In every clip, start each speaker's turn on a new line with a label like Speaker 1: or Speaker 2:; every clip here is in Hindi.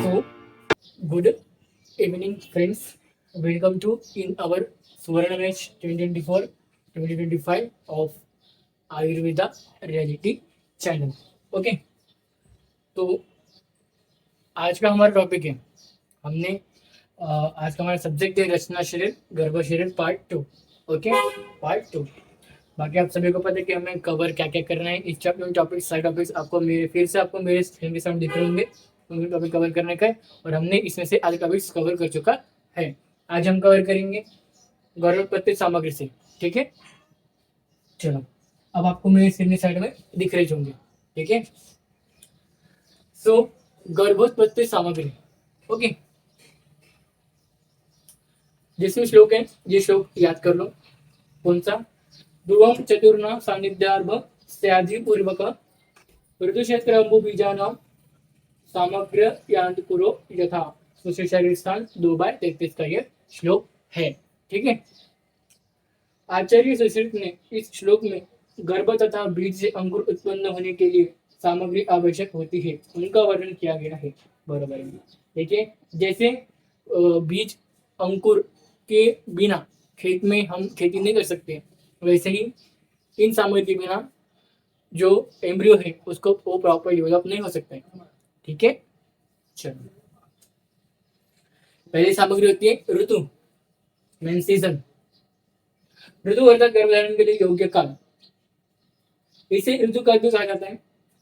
Speaker 1: So, good evening, friends. Welcome to in our Suvarna Match 2024-2025 of Ayurveda Reality Channel. Okay, तो आज का हमारा टॉपिक है, हमने आज का हमारा सब्जेक्ट है रचना शरीर गर्भ शरीर पार्ट 2. Okay, part 2. बाकी आप सभी को पता है कि हमें कवर क्या क्या करना है. इस चैप्टर में टॉपिक्स सारे टॉपिक्स आपको मेरे स्क्रीन के सामने दिख रहे होंगे. उनके टॉपिक कवर करने का है और हमने इसमें से आधे टॉपिक्स कवर कर चुका है. आज हम कवर करेंगे गर्भोत्पत्ति सामग्री से. ठीक है, चलो अब आपको मेरे स्क्रीन साइड में दिख रहे होंगे. ठीक है, सो गर्भोत्पत्ति सामग्री. ओके, जिसमें श्लोक है, ये श्लोक याद कर लो. कौन सा? ध्रुवम चतुर्ना सान्निध्यार्भ स्याधिपूर्वक ऋतुक्षेत्रम्बु बीजानां सामग्र यांतपुरो यथा. शरीर स्थान 2/33 का ये श्लोक है. ठीक है, आचार्य सुश्रुत ने इस श्लोक में गर्भ तथा बीज से अंकुर उत्पन्न होने के लिए सामग्री आवश्यक होती है, उनका वर्णन किया गया है. बराबर है. ठीक है, जैसे बीज अंकुर के बिना खेत में हम खेती नहीं कर सकते, वैसे ही इन सामग्री के बिना जो एम्ब्रियो है उसको वो प्रॉपर डेवलप नहीं हो सकता है. ठीक है, चलो पहली सामग्री होती है ऋतु, मेन सीजन. ऋतु अर्थात गर्भधारण के लिए योग्य काल. इसे ऋतुकाल भी कहा जाता है.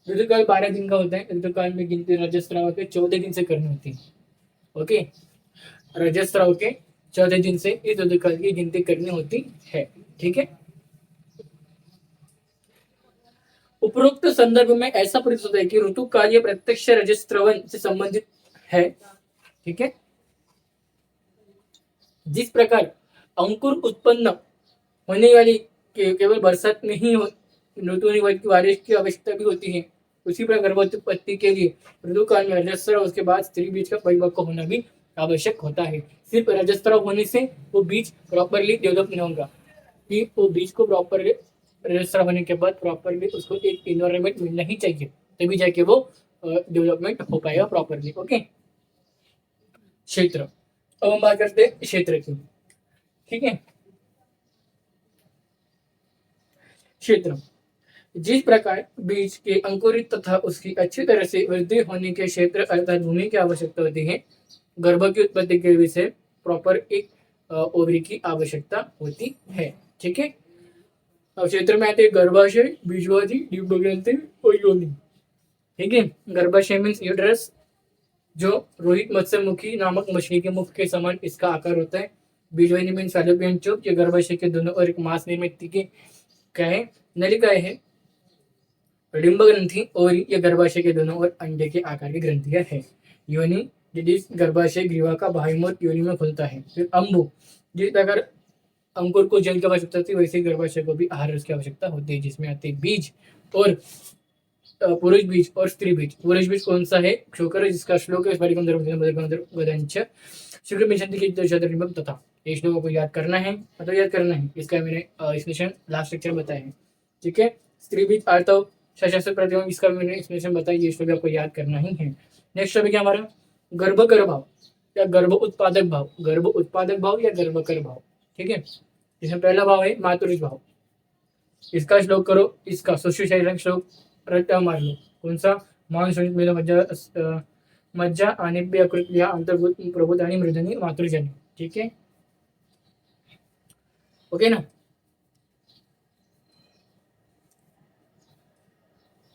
Speaker 1: ऋतुकाल 12 दिन का होता है. ऋतुकाल में गिनती रजस्राव के 14 दिन से करनी होती है. ओके, रजस्राव के 14 दिन से इस ऋतुकाल की गिनती करनी होती है. ठीक है, उपरोक्त संदर्भ में ऐसा प्रतीत होता है कि ऋतुकाल ये प्रत्यक्ष रजस्रवन से संबंधित है. ठीक है, जिस प्रकार अंकुर उत्पन्न होने वाली केवल बरसात में ही ऋतु की बारिश की आवश्यकता भी होती है, उसी प्रकार गर्भोत्पत्ति के लिए ऋतुकाल में रजस्राव, उसके बाद स्त्री बीज का परिपक्व होना भी आवश्यक होता है. सिर्फ रजस्राव होने से वो बीज प्रॉपरली डेवलप नहीं होगा. कि वो बीज को प्रॉपरली रजस्राव होने के बाद प्रॉपरली उसको एक इन्वायरमेंट मिलना ही चाहिए, तभी जाके वो डेवलपमेंट हो पाएगा प्रॉपरली. ओके, क्षेत्र. अब हम बात करते हैं क्षेत्र की. ठीक है, क्षेत्र जिस प्रकार बीज के अंकुरित तथा उसकी अच्छी तरह से वृद्धि होने के क्षेत्र अर्थात भूमि की आवश्यकता होती है, गर्भ की उत्पत्ति के लिए से प्रॉपर एक ओवरी की आवश्यकता होती है. ठीक है, अब क्षेत्र में आते हैं गर्भाशय, बीजवादी, डिंबग्रंथि और योनि. ठीक है, गर्भाशय मीन्स यूट्रस, जो रोहित मत्स्यमुखी नामक मछली के मुख के समान इसका आकार होता है. बीजवादी मीन्स फैलोपियन ट्यूब, ये गर्भाशय के दोनों और एक मांस निर्मित क्या है, नलिकाएं है. डिंब ग्रंथि और ये गर्भाशय के दोनों और अंडे के आकार की ग्रंथियां है. योनि गर्भाशय ग्रीवा का बाह्यमूल योनि में खुलता है. फिर अंबु, जिस प्रकार अंकुर को जल की आवश्यकता होती है, वैसे गर्भाशय को भी आहार की आवश्यकता होती है, जिसमें आते बीज और पुरुष बीज और स्त्री बीज. पुरुष बीज कौन सा है? शुक्र, जिसका श्लोक है तथा. ये श्लोकों को याद करना है, मतलब याद करना है. इसका मैंने एक्सप्लेनेशन लास्ट लेक्चर बताया है. ठीक है, स्त्री बीज आर्तव सशस्त्र प्रतिबंध, इसका मैंने एक्सप्लेनेशन बताया. ये श्लोक आपको याद करना ही है. नेक्स्ट टॉपिक है हमारा गर्भकर भाव या गर्भ उत्पादक भाव. गर्भ उत्पादक भाव या गर्भकर भाव. ठीक है, इसमें पहला भाव है मातृज भाव. इसका श्लोक करो, इसका सुश्री श्लोक रट्टा मार लो. कौन सा? मानसून मेरा मज्जा आने आकृतिया अंतर्भूत प्रभुत आणि मृदनी मातृजनी. ठीक है, ओके ना.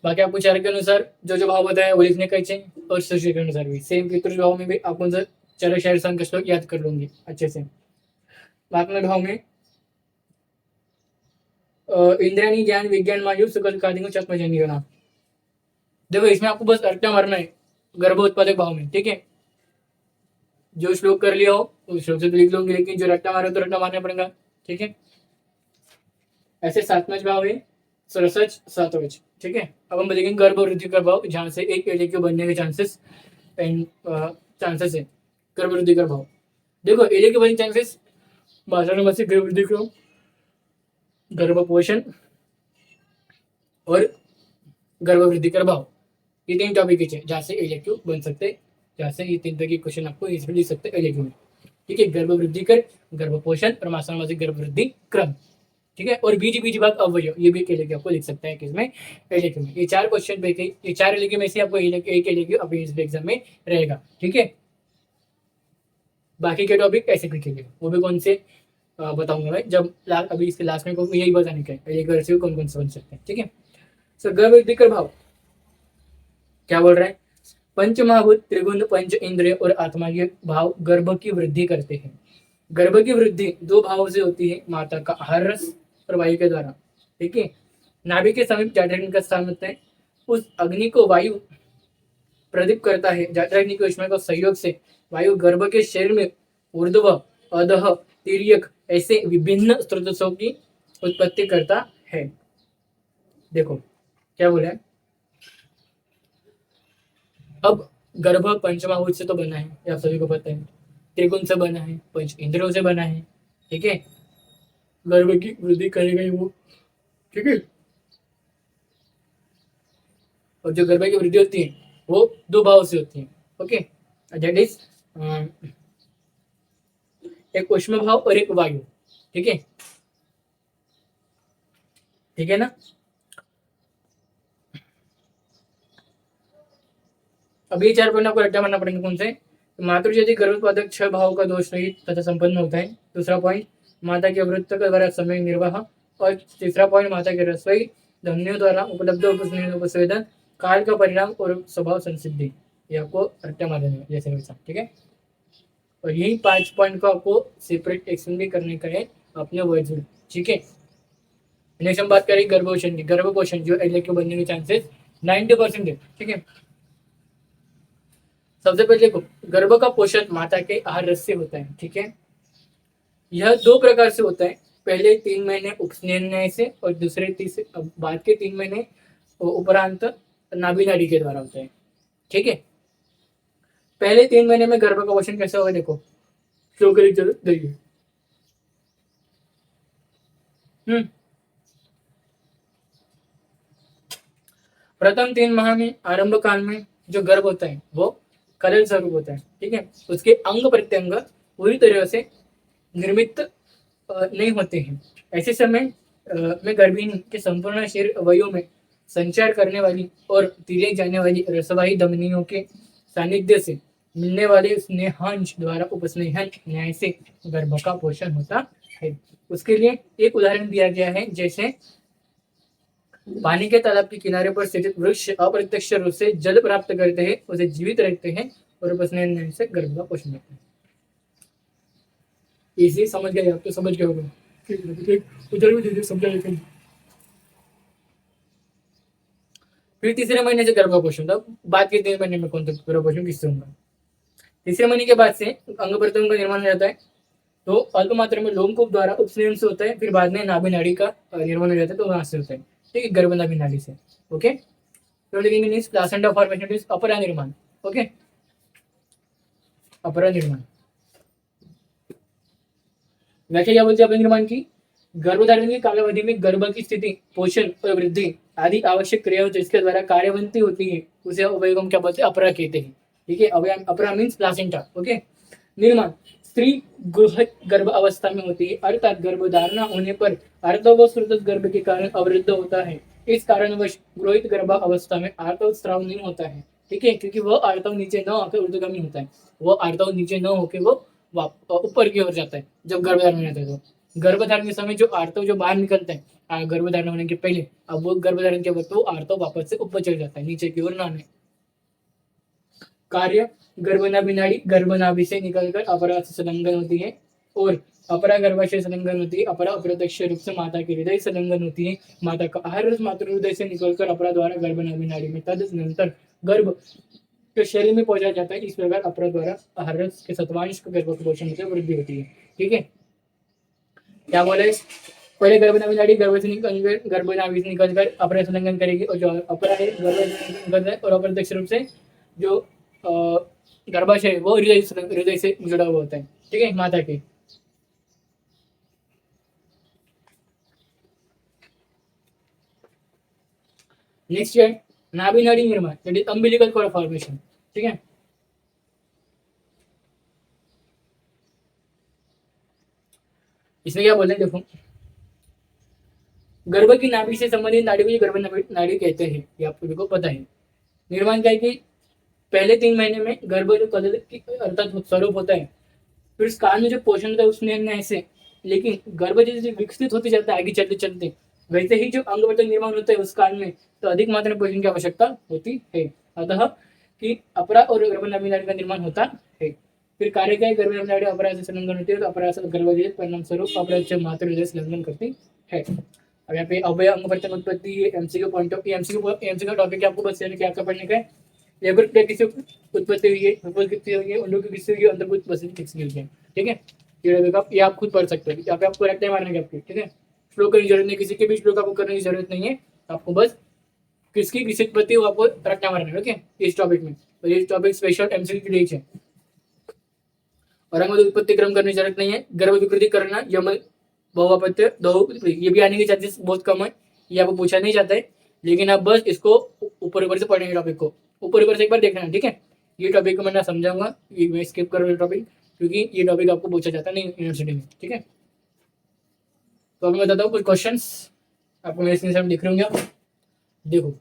Speaker 1: बाकी आपको चार के अनुसार जो भाव बताया वो लिखने का चाहिए, और सुश्री के अनुसार भी सेम. पितृ भाव में भी आपको चार शायर संघ का श्लोक याद कर लूंगी अच्छे से. बाकी भाव में इंद्राणी ज्ञान विज्ञान मायु सुकल कादिंग चत्मजनी का नाम. देखो, इसमें आपको बस रट्टा मारना है गर्भ उत्पादक भाव में. ठीक है, जो श्लोक कर लिया हो उस श्लोक से तो लिख लूंगी, लेकिन जो रट्टा मारे तो रट्टा मारना पड़ेगा. ठीक है, ऐसे सातवां भाव है सरसज सातवां. ठीक है, अब हम देखेंगे गर्भ वृद्धि का भाव, जहां से एक एलिक्यू बनने के चांसेस है. गर्भ वृद्धि का भाव देखो, एलिक्यू बनने के चांसेस भाषा से गर्भ वृद्धि का गर्भपोषण और गर्भवृद्धि का भाव, ये तीन टॉपिक है जहाँ से इलेक्टिव बन सकते जहाँ से ये 3 तरह के क्वेश्चन आपको इजीली लिख सकते हैं एलएक्यू में। ठीक है, गर्भ वृद्धि कर, गर्भ पोषण और मासानुवासिक गर्भ वृद्धि क्रम। ठीक है, और बीज बीज भाग अवयव, ये भी एलएक्यू आपको लिख सकते हैं किसमें, एलएक्यू में। ये 4 क्वेश्चन पे थे, ये 4 एलएक्यू में से आपको एक एलएक्यू अपने एग्जाम में रहेगा। ठीक है, बाकी के टॉपिक ऐसे लिखेंगे, वो भी कौन से बताऊंगा मैं जब अभी इसके लास्ट में यही बताने का है एलएक्यू कौन कौन से बन सकते हैं। ठीक है, सो गर्भ वृद्धि कर भाव क्या बोल रहे हैं, पंचमहाभूत त्रिगुण पंच इंद्रिय और आत्मा के भाव गर्भ की वृद्धि करते हैं। गर्भ की वृद्धि 2 भावों से होती है, माता का आहार रस और वायु के द्वारा। ठीक है, नाभि के समीप जाठराग्नि का स्थान होता है, उस अग्नि को वायु प्रदीप करता है। जाठराग्नि की ऊष्मा के सहयोग से वायु गर्भ के शरीर में ऊर्ध्व अधः तिर्यक ऐसे विभिन्न स्रोतों की उत्पत्ति करता है। देखो क्या बोला है, अब गर्भ पंचमहाभूत से तो बना है, ये आप सभी को पता है, त्रिगुण से बना है, पंच इंद्रियों से बना है। ठीक है, गर्भ की वृद्धि करेगा ही वो। ठीक है, और जो गर्भ की वृद्धि होती है वो 2 भाव से होती है। ओके, दैट इज एक उष्म भाव और एक वायु। ठीक है, ठीक है ना। अब ये 4 पॉइंट आपको रट्टा मारना पड़ेंगे कौन से, मातृ यदि गर्भोत्पादक 6 भाव का दोष रहित तथा संपन्न होता है। दूसरा पॉइंट, माता के अमृत के द्वारा समय निर्वाह। और तीसरा पॉइंट, माता के रसोई धमनियों द्वारा उपलब्ध उपस्वेदन काल का परिणाम और स्वभाव संसिद्धि। ये आपको रट्टा मार देना जैसे वैसा। ठीक है, और यही 5 पॉइंट को आपको सेपरेट एक्सप्लेन भी करने का है अपने वर्ड्स में। ठीक है, नेक्स्ट हम बात करेंगे गर्भपोषण की। गर्भपोषण जो एलएक्यू बनने के चांसेस 90% है। ठीक है, सबसे पहले देखो, गर्भ का पोषण माता के आहार रस से होता है। ठीक है, यह 2 प्रकार से होता है, पहले 3 महीने उपस्नेह से और दूसरे तीसरे बाद के 3 महीने उपरांत नाभि नाड़ी के द्वारा होता है। ठीक है, पहले 3 महीने में गर्भ का पोषण कैसे होगा, देखो शो करी जरूरत देखिए। प्रथम 3 माह में आरंभ काल में जो गर्भ होता है वो कलल स्वरूप होता है। ठीक है, उसके अंग प्रत्यंग पूरी तरह से निर्मित नहीं होते हैं। ऐसे समय में गर्भिणी के संपूर्ण शरीर अवयवों में संचार करने वाली और तिर्यक जाने वाली रसवाही धमनियों के सानिध्य से मिलने वाले स्नेहांश द्वारा उपस्नेहन न्याय से गर्भ का पोषण होता है। उसके लिए एक उदाहरण दिया गया है, जैसे पानी के तालाब के किनारे पर स्थित वृक्ष अप्रत्यक्ष रूप से जल प्राप्त करते हैं, उसे जीवित रखते हैं और उपस्नेहन न्याय से गर्भ का पोषण करते हैं। इसी समझ गए, आप तो समझ गए होंगे, उधर भी दीजिए समझा लेकिन। फिर तीसरे महीने से गर्भ पोषण था, बाद के 3 महीने में कौन सा गर्भ पोषण किससे होगा। तीसरे महीने के बाद से अंग प्रत्यंग का निर्माण हो जाता है, तो अल्प मात्रा में लोमकूप द्वारा उपस्नेहन से होता है, फिर बाद में नाभि नाड़ी का निर्माण हो जाता है, तो वहां से होता है। ठीक है, गर्भ नाभि नाड़ी से। ओके, तो लिखेंगे मीन्स प्लासेंटा फॉर्मेशन इज अपरा निर्माण। ओके, अपरा निर्माण व्याख्या क्या बोलते हैं अपने निर्माण की, गर्भधारण की कालावधि में गर्भ की स्थिति, पोषण और वृद्धि आदि आवश्यक क्रिया जो इसके द्वारा कार्यवंती होती है उसे अवयव क्या बोलते हैं, अपरा कहते हैं। ठीक है, अवयव अपरा मीन्स प्लासेंटा। ओके, निर्माण स्त्री गर्भ अवस्था में होती है, अर्थात गर्भधारणा होने पर आर्तव स्रोत गर्भ के कारण अवरुद्ध होता है। इस कारणवश गृहित गर्भ अवस्था में आर्तव स्राव नहीं होता है। ठीक है, क्योंकि वह आर्तव नीचे न होकर ऊर्ध्वगामी होता है, वो आर्तव नीचे न होकर वो ऊपर की ओर जाता है जब गर्भधारण होता है। तो गर्भधारण के समय जो आर्तव जो बाहर निकलता है गर्भधारण होने के पहले, अब वो गर्भधारण के वक्त वो आर्तव वापस से ऊपर चल जाता है, नीचे की ओर ना आने। कार्य गर्भनाभि नाड़ी गर्भनाभि से निकलकर अपरा से संलग्न होती है और अपरा गर्भाशय संलग्न होती है। अपरा अप्रत्यक्ष रूप से माता के हृदय संलग्न होती है। माता का आहार रस मातृ हृदय से निकलकर अपरा द्वारा गर्भनाभि नाड़ी में तदनंतर गर्भ के शरीर में पहुंचा जाता है। इस प्रकार अपरा द्वारा आहार रस के सत्वांश का गर्भ के पोषण से वृद्धि होती है। ठीक है, क्या बोले, पहले गर्भनाभि नाड़ी गर्भ से निकलकर गर्भनाभि से निकलकर अपरा संलग्न करेगी और जो अपरा है गर्भ और अप्रत्यक्ष रूप से जो गर्भाशय वो हृदय से जुड़ा हुआ होता है। ठीक है, माता के। नेक्स्ट है नाभि नाड़ी निर्माण, that is umbilical cord formation. ठीक है, इसमें क्या बोलते हैं देखो, गर्भ की नाभि से संबंधित नाड़ी को गर्भ नाड़ी कहते हैं, ये आपको देखो पता है। निर्माण क्या है कि पहले 3 महीने में गर्भ जो कदल अर्थात स्वरूप होता है, फिर उस काल में जो पोषण होता है उसने ऐसे, लेकिन गर्भ जैसे विकसित होते जाता है आगे चलते चलते, वैसे ही जो अंगवर्तक निर्माण होता है उस काल में तो अधिक मात्रा में पोषण की आवश्यकता होती है। अतः कि अपरा और गर्भनाभि नाड़ी का निर्माण होता है। फिर कार्य क्या है, गर्भनाभि नाड़ी अपरा से संलग्न होती है तो अपरा से गर्भ परिणाम स्वरूप अपरा से मातृ से संलग्न करती है। अब यहाँ पे अवय अंगवर्तन उत्पत्ति MCQ point of MCQ topic आपको बस क्या क्या पढ़ने का है, लेबर किसी उत्पत्ति हुई है, प्रपोज किससे हुई है, उन लोगों की किससे हुई है, अंतर्भूत बस किससे हुई है। ठीक है, ये आप खुद पढ़ सकते हो, यहाँ पे आपको रखते मारने आपके। ठीक है, श्लोक करने की जरूरत नहीं, किसी के भी श्लोक आपको करने की जरूरत नहीं है, आपको बस किसकी किसी उत्पत्ति वो आपको रखना मारना है। ओके, इस टॉपिक में, और ये टॉपिक स्पेशल एमसीक्यू के लिए है। और हमें उत्पत्ति क्रम करने की जरूरत नहीं है, गर्भ विकृति करना, यम बहुपत्य दो, ये भी आने के चांसेस बहुत कम है, ये आपको पूछा नहीं जाता है, लेकिन आप बस इसको ऊपर ऊपर से पढ़ेंगे, टॉपिक को ऊपर ऊपर से एक बार देखना है। ठीक है, ये टॉपिक को मैं समझाऊंगा, ये मैं स्किप कर रहा हूँ टॉपिक, क्योंकि ये टॉपिक आपको पूछा जाता नहीं यूनिवर्सिटी में। ठीक है, तो अभी मैं बताता हूँ कुछ क्वेश्चंस आपको मेरे स्क्रीन दिख रहे होंगे। आप देखो,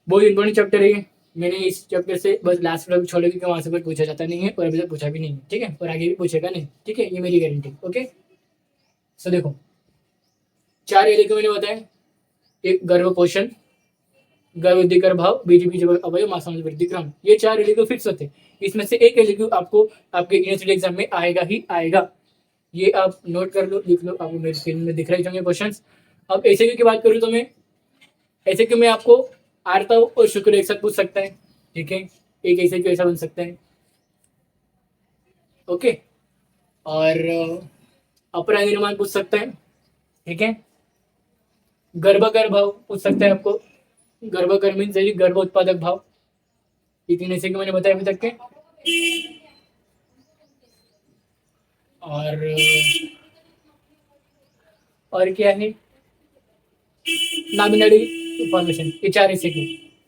Speaker 1: बहुत इंपॉर्टेंट चैप्टर है, मैंने इस चैप्टर से बस लास्ट टॉपिक छोड़े क्योंकि वहां से कुछ पूछा जाता नहीं है और अभी तक पूछा भी नहीं है। ठीक है, और आगे भी पूछेगा नहीं। ठीक है, ये मेरी गारंटी। ओके, सो देखो 4 एलिक मैंने बताया, एक गर्भ पोषण, गर्भवृद्धि कर भाव, बीज बीज अवयव, मासांश वृद्धि क्रम, ये 4 एलिक्यू फिक्स होते हैं। इसमें से एक एलिक्यू आपको आपके यूनिवर्सिटी एग्जाम में आएगा ही आएगा, ये आप नोट कर लो, लिख लो, आपको मेरे स्क्रीन में दिख रहे होंगे क्वेश्चन। अब ऐसे की बात करूँ तो मैं ऐसे क्यों मैं आपको आर्ता और शुक्र एक साथ पूछ सकता है। ठीक है, एक ऐसे क्यों ऐसा बन सकता है। ओके, और अपरा निर्माण पूछ सकता है। ठीक है, गर्भाकर भाव पूछ सकता है आपको, गर्भकर मीन्स गर्भ उत्पादक भाव, ये 3 ऐसे के मैंने बताया अभी तक के। और क्या है, नामिनरी फॉर्मेशन, ये 4 ऐसे क्यों,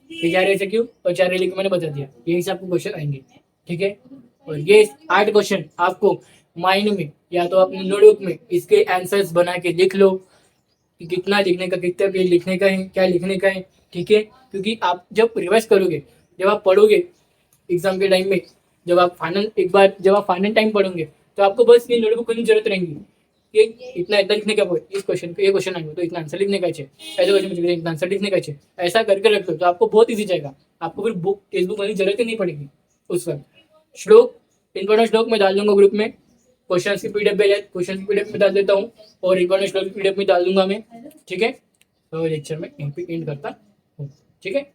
Speaker 1: ये 4 ऐसे क्यों और 4 एलिक मैंने बता दिया, यही से आपको क्वेश्चन आएंगे। ठीक है, और ये 8 क्वेश्चन आपको माइंड में या तो अपने नोटबुक में इसके आंसर्स बना के लिख लो कि कितना लिखने का, कितना पेज लिखने का है, क्या लिखने का है। ठीक है, क्योंकि आप जब रिवाइज करोगे, जब आप पढ़ोगे एग्जाम के टाइम में, जब आप फाइनल टाइम पढ़ोगे तो आपको बस ये नोटबुक करने की जरूरत रहेगी कि इतना इतना लिखने का, इस क्वेश्चन पे ये क्वेश्चन आएगा तो इतना आंसर लिखने का चाहिए, ऐसे क्वेश्चन में इतना आंसर लिखने का चाहिए, ऐसा करके रख लो तो आपको बहुत ईजी जाएगा, आपको फिर बुक टेक्स्ट की जरूरत ही नहीं पड़ेगी उस वक्त। श्लोक, इंपॉर्टेंट श्लोक में डाल दूंगा ग्रुप में, क्वेश्चन की पीडीएफ पे क्वेश्चन की पीडीएफ में डाल देता हूँ और इंपॉर्टेंट श्लोक की पीडीएफ में डाल दूंगा मैं। ठीक है, तो लेक्चर में यहीं पे एंड करता हूँ। ठीक है।